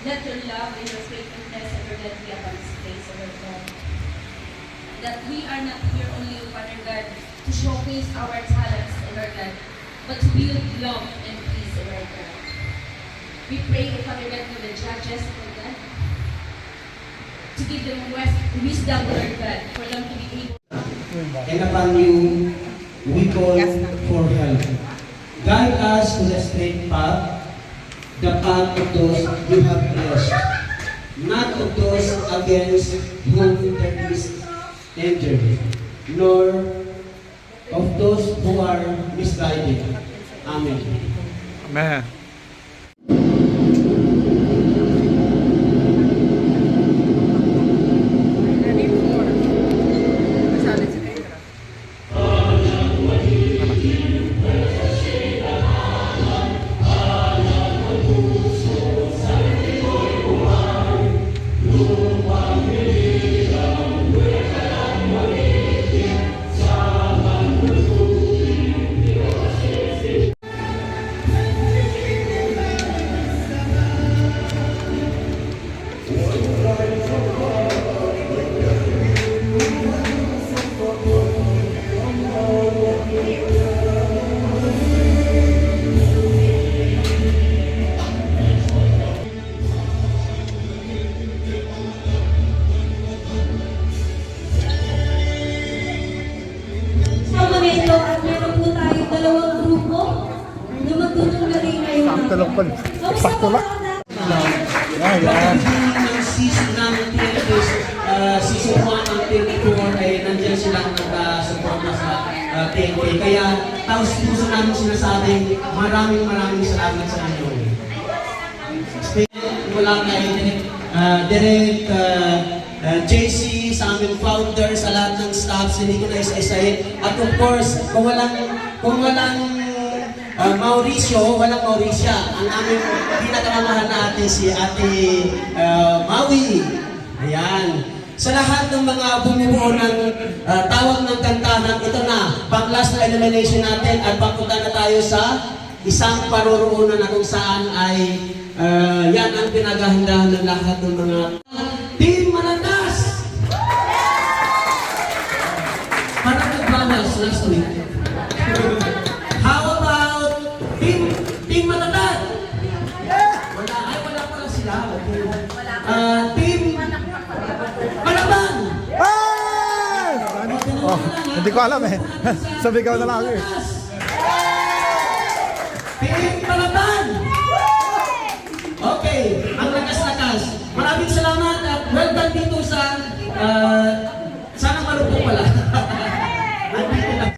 Let your love and your faithfulness and your God be upon this place, O Lord God. That we are not here only, Father God, to showcase our talents, O Lord God, but to build love and peace, O Lord God. We pray, O Father God, for the judges, O Lord God, to give them wisdom, O Lord God, for them to be able. And upon you, we call for help. Guide us to the straight path, the path of those you have blessed, not of those against whom there is danger, nor of those who are misguided. Amen. Amen. Sakto lang. Ayan. Season 1 until 4 ay nandiyan silang nag-suporta sa TNT. Kaya taos puso namin sinasabing maraming salamat sa inyo. Mula kay Direk JC, sa aming founder, sa lahat ng staff, hindi ko na isa-isahin. At of course, kung walang Mauricio, walang Mauricia. Ang aming pinakamamahal natin si Ate Maui. Ayan. Sa lahat ng mga bumubuo ng tawag ng kantahan, ito na, pang-last na elimination natin at papunta na tayo sa isang paruroonan na kung saan ay yan ang pinaghahandahan ng lahat ng mga Team Malakas! Parang nag-bawas last week. How about Team Matatag? Wala pala sila. Team Palaban! Oh, hindi ko alam eh. Sabi ka na lang ako eh. Team Palaban! Okay, ang lakas-lakas. Maraming salamat at welcome dito sa sana marupong pala. Andito na.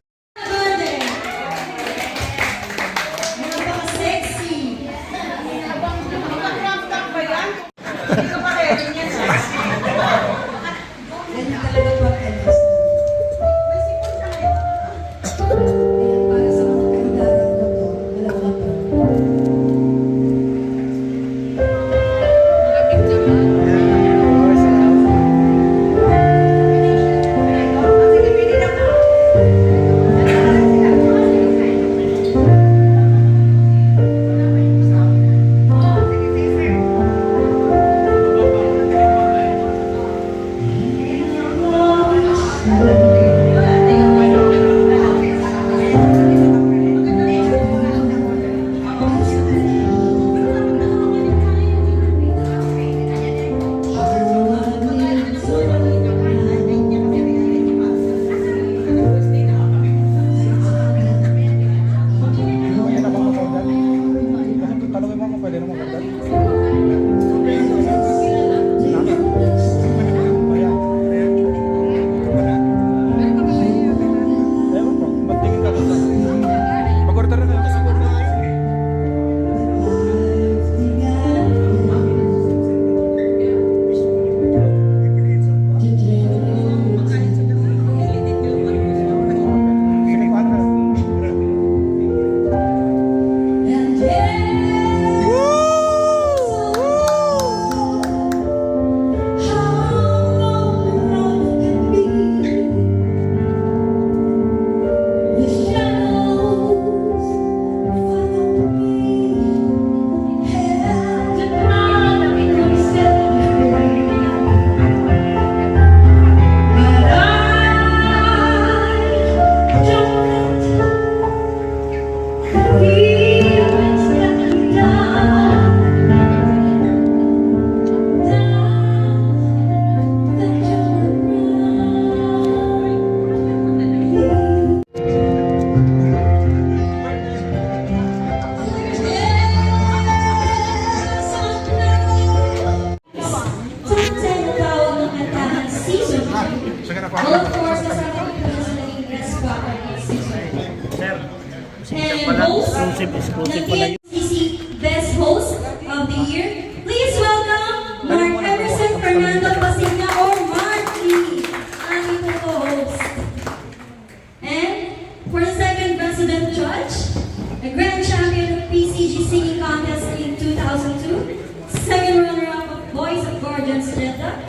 Guardians Jeddah.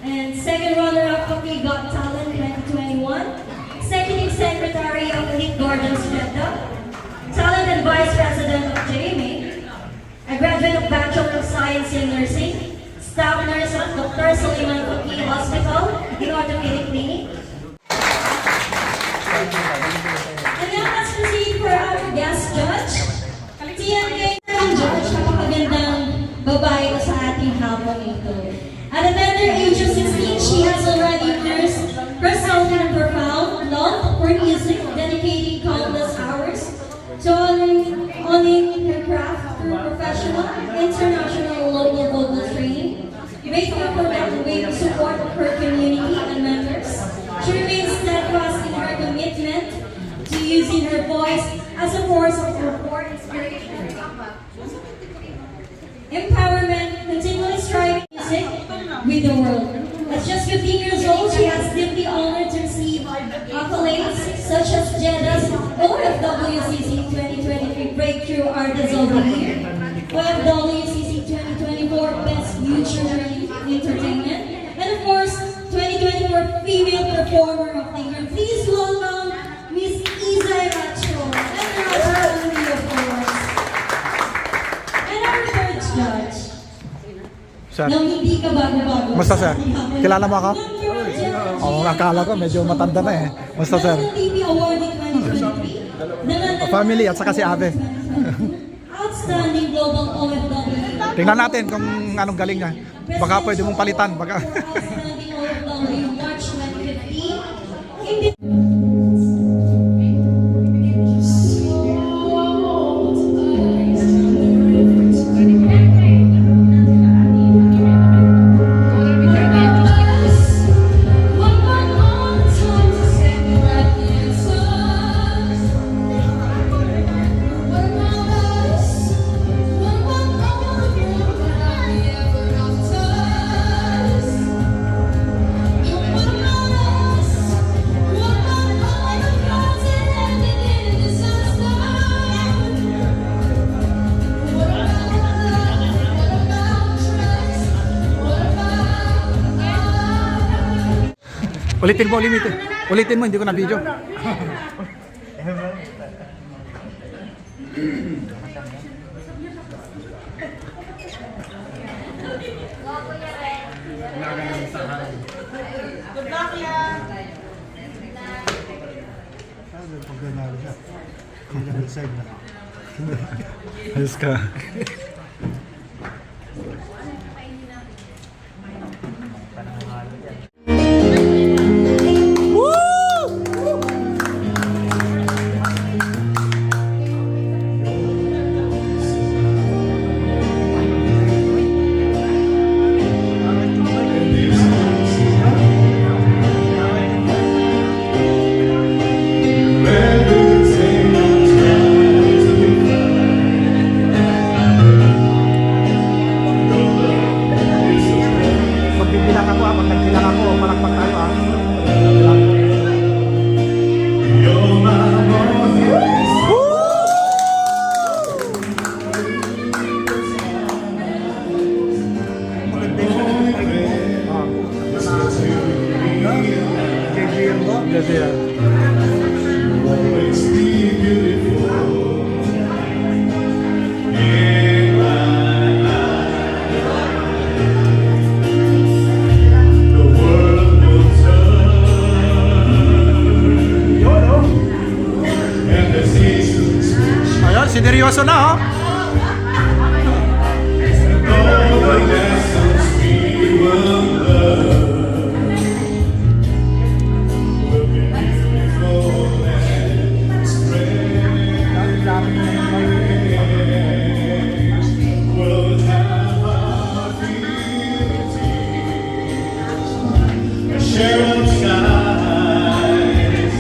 And second runner-up of the Got Talent 2021. Executive Secretary of Elite Guardians Jeddah. Talent and Vice President of JMA. A graduate of Bachelor of Science in Nursing. Staff nurse at Dr. Suleiman Faqih Hospital in Orthopedic Clinic. And now let's proceed for our guest judge. TNK Judge, napakagandang babae ko sa ating hapon ito. At a tender age of 16, she has already nursed herself in a profound love for music, dedicating countless hours to honing her craft through professional, international, local vocal training, making a productive way to support her community and members. She remains steadfast in her commitment to using her voice as a force of support, inspiration, empowerment, continually striving music with the world. At just 15 years old, she has deeply honored to receive accolades such as Jeddah's OFWCC 2023 Breakthrough Artist of the Year, OFWCC 2024 Best Future Entertainment, and of course, 2024 Female Performer of the Year. Please welcome Miss Isa Racho and Racho Only, of course. And our third judge. Sir, Nang hindi ka bago-bago. Musta, sir? Kilala mo ako? Oo, akala ko medyo matanda na eh. Musta, sir? TV Awarding 2023. Family at saka si Ate. Outstanding Global OFW. Tingnan natin kung anong galing niya. Baka pwede mong palitan. Baka. Outstanding OFW March 2015. In the Ulitin mo, ulitin. Ulitin mo, hindi ko na video. Ayos ka. Magbibilang ako, pag nagbilang ako, palakpak tayo ah. Ayan, sineryoso na oh. Share of skies,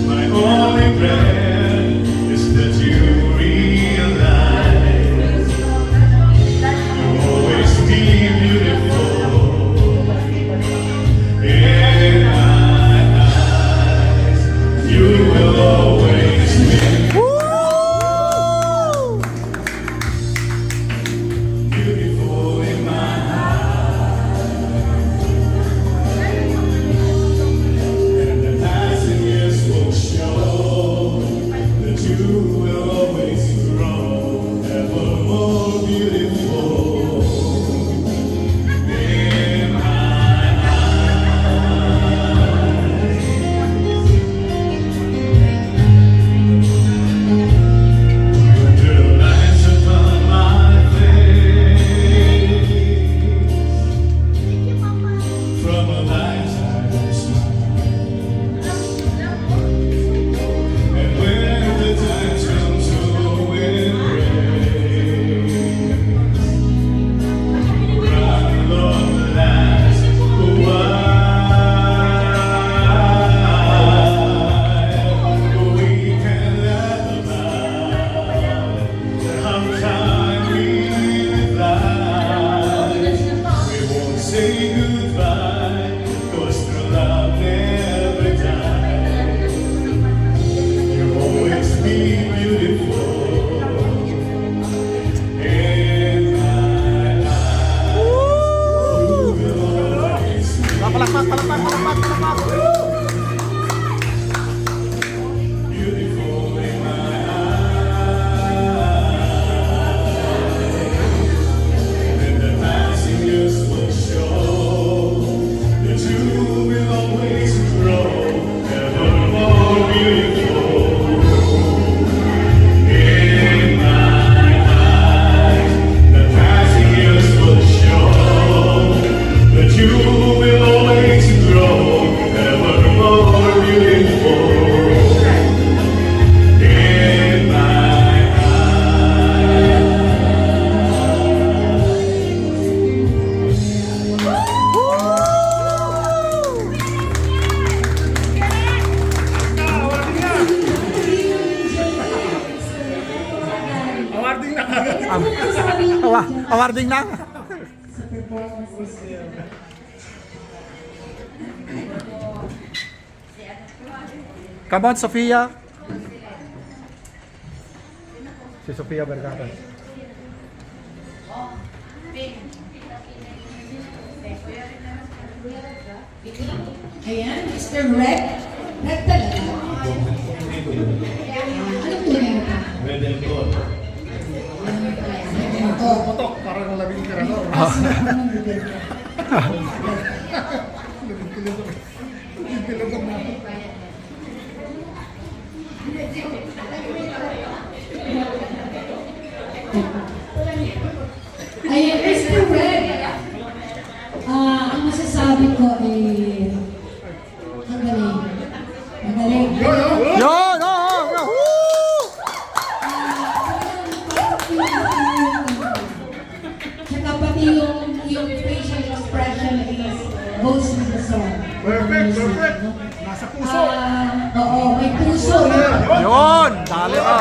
my only prayer is that you realize you'll always be Ano masasabi niyo dyan Awarding na. sa performance this year? Come on, Sofia. Si Sofia Vergara. Ayan, Mr. Red. Red talaga. Anong tunay mo pa? Red and gold. Putok, parang labing tirador. Ayan, Mr. Red. Ang masasabi ko ay ang galing. Ang galing. Yun! Oh! Woo! Tsaka pati yung facial expression is goes with the song. Perfect, perfect. Nasa puso. Oo, may puso. Yun! Dali ka.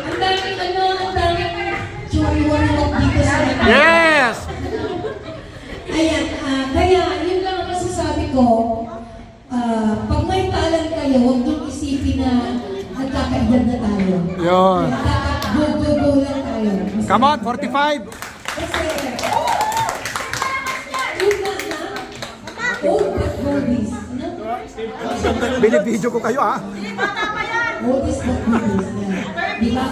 Ang daming ang daming churi-wari dito sa Yes! Ayan, kaya yun lang ang masasabi ko. Pag may talent kayo, huwag niyong isipin na nagkakaedad na tayo. Yun. Go lang tayo. Come on, 45. Kasi, yun lang na, old but goldies. No? Binibidyo ko kayo, ha? Oldies but goldies. Diba?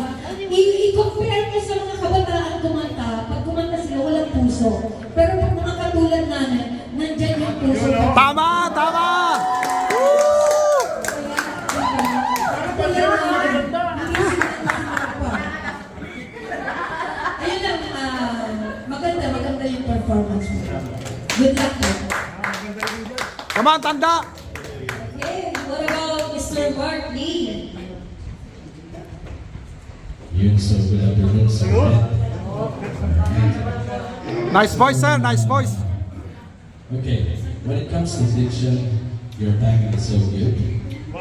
I-compare niyo sa mga kabataan kumanta. Pag kumanta sila, walang puso. Pero pag mga katulad namin, nandyan yung puso. Tama! Tama! Woo! Ayun lang, maganda yung performance mo. Good luck po. Come on, tanda! Okay, what about Mr. Mark Lee? Yun, so good afternoon, sir. Nice voice, sir. Nice voice. Okay, when it comes to diction, your timing is so good.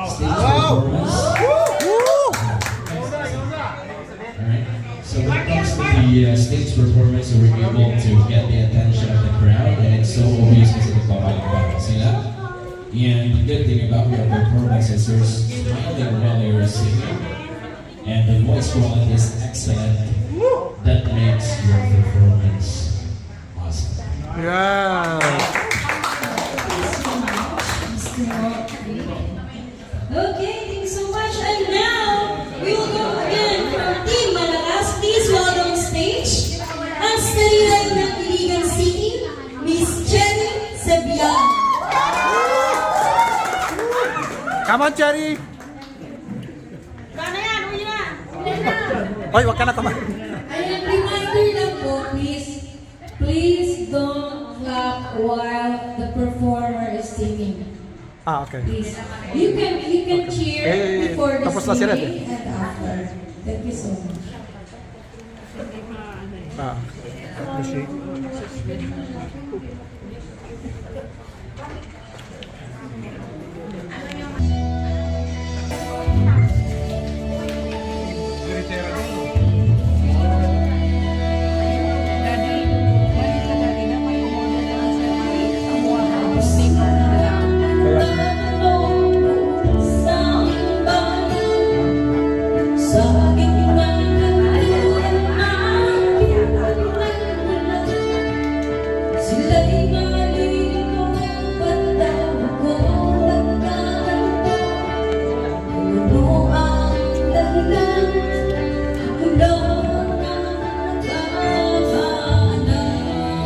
Stage performance. Woo! Alright, so when it comes to the stage performance, we're able to get the attention of the crowd, and it's so obvious kasi nagpapalakpak sila. And the good thing about your performance is you're smiling while you're singing, and the voice quality is excellent. That makes your performance awesome. Yeah. Okay, thank you so much. And now, we will go again from Team Malakas. Please welcome on stage ang Starila ng Iligan City, Miss Jenny Sebian. Come on, Cherry. Hoy, wag ka na tama. Ayan, reminder lang po, please don't clap while the performer is singing. Ah, okay. Please. You can cheer before the tapos na si Red, singing and after. Thank you so much. Ah.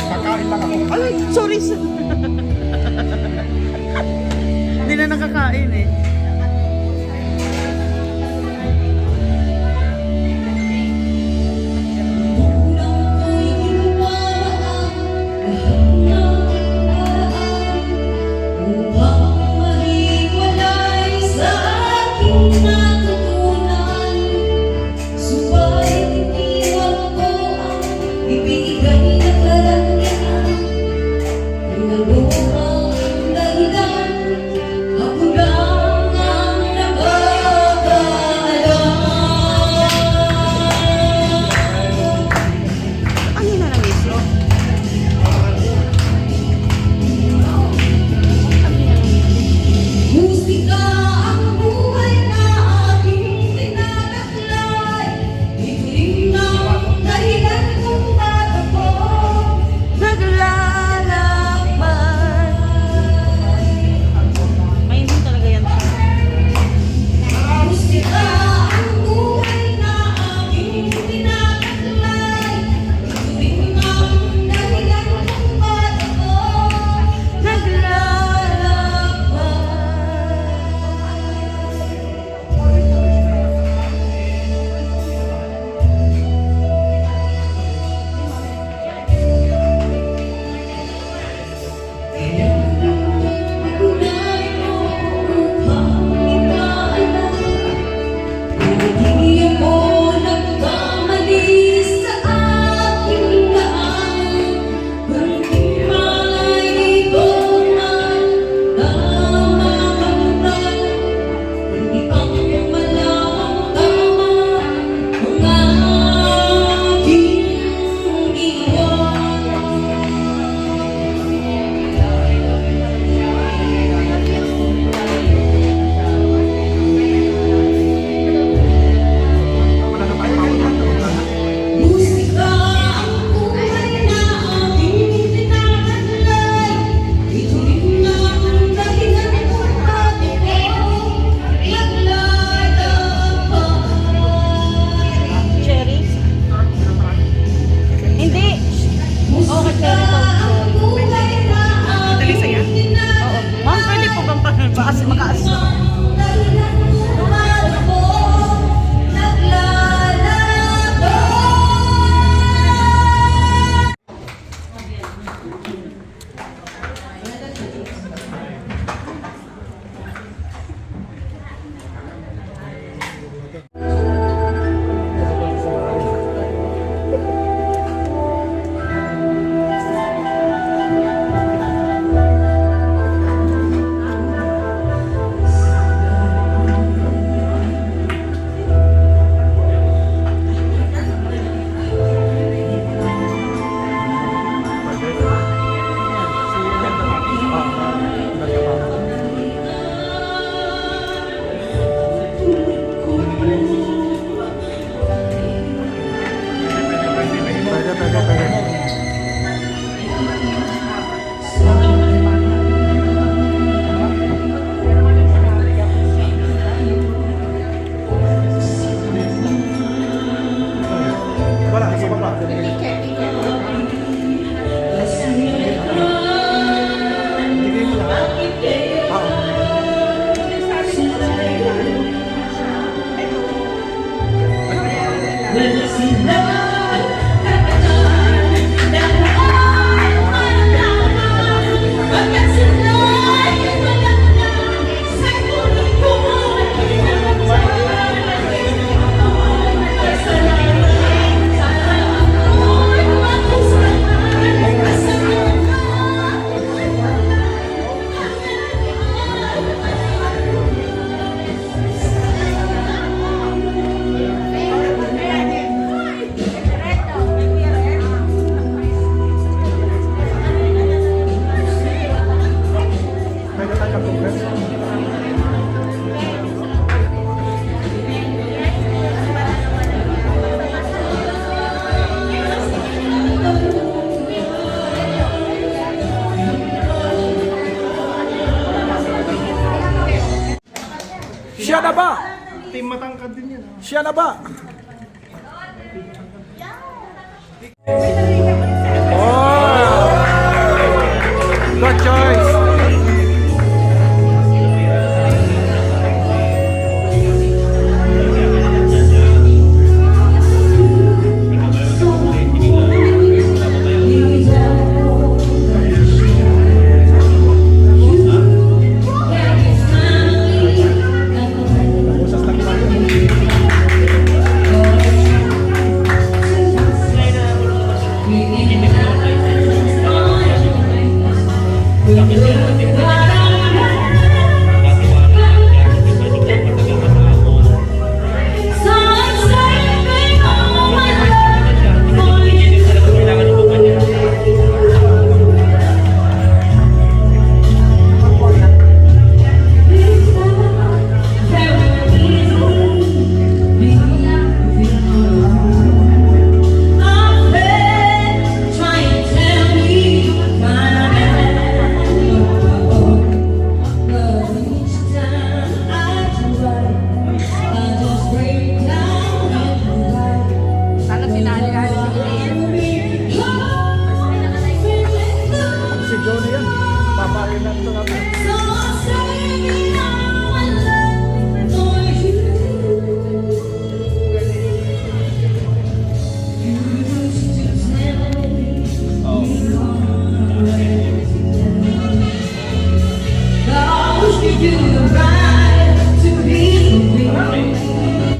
Kakain lang ako. Ay, sorry. Hindi na nakakain eh. Ibigay na karamihan. maka-assist. Lumalabo, naglalabo. Pwede. Wala, sa baba. Bigay mo lang. Pwede tayo mag-congress. Siya na ba? Team matangkad din yan. Siya na ba? Oh! Good choice! Usas lang tayo. Thank you.